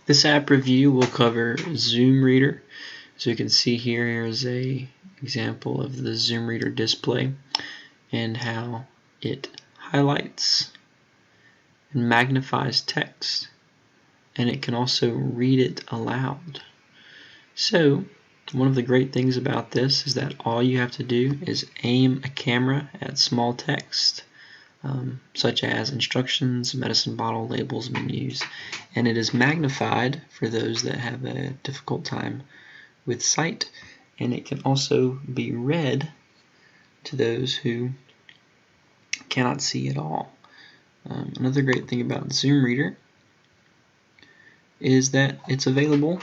This app review will cover Zoom Reader. So you can see here's a example of the Zoom Reader display and how it highlights and magnifies text, and it can also read it aloud. So one of the great things about this is that all you have to do is aim a camera at small text, such as instructions, medicine bottle, labels, menus, and it is magnified for those that have a difficult time with sight, and it can also be read to those who cannot see at all. Another great thing about Zoom Reader is that it's available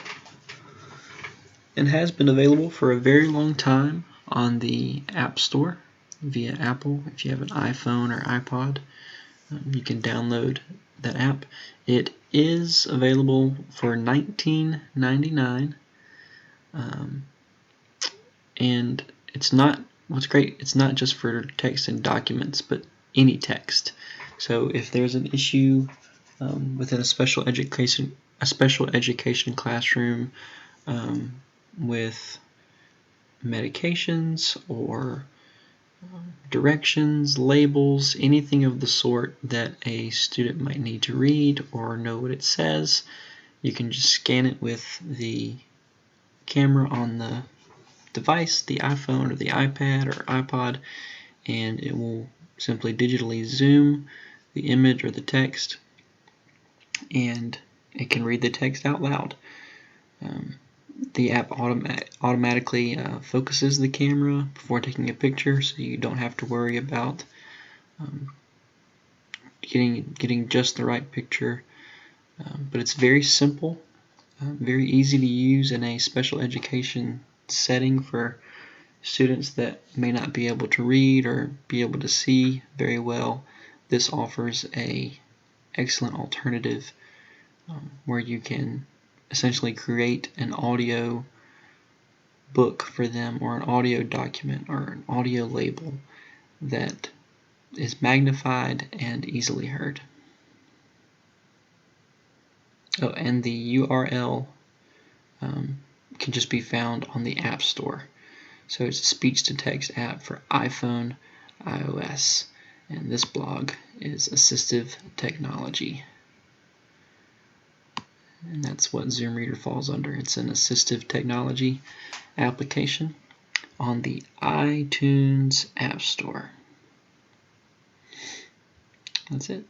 and has been available for a very long time on the App Store via Apple. If you have an iPhone or iPod, you can download that app. It is available for $19.99, and what's great, it's not just for text and documents, but any text. So if there's an issue within a special education classroom with medications or directions, labels, anything of the sort that a student might need to read or know what it says, you can just scan it with the camera on the device, the iPhone or the iPad or iPod, and it will simply digitally zoom the image or the text, and it can read the text out loud. The app automatically focuses the camera before taking a picture, so you don't have to worry about getting just the right picture. But it's very simple, very easy to use in a special education setting for students that may not be able to read or be able to see very well. This offers an excellent alternative where you can essentially create an audio book for them, or an audio document, or an audio label that is magnified and easily heard. Oh, and the URL can just be found on the App Store. So it's a speech-to-text app for iPhone, iOS, and this blog is Assistive Technology. And that's what Zoom Reader falls under. It's an assistive technology application on the iTunes App Store. That's it.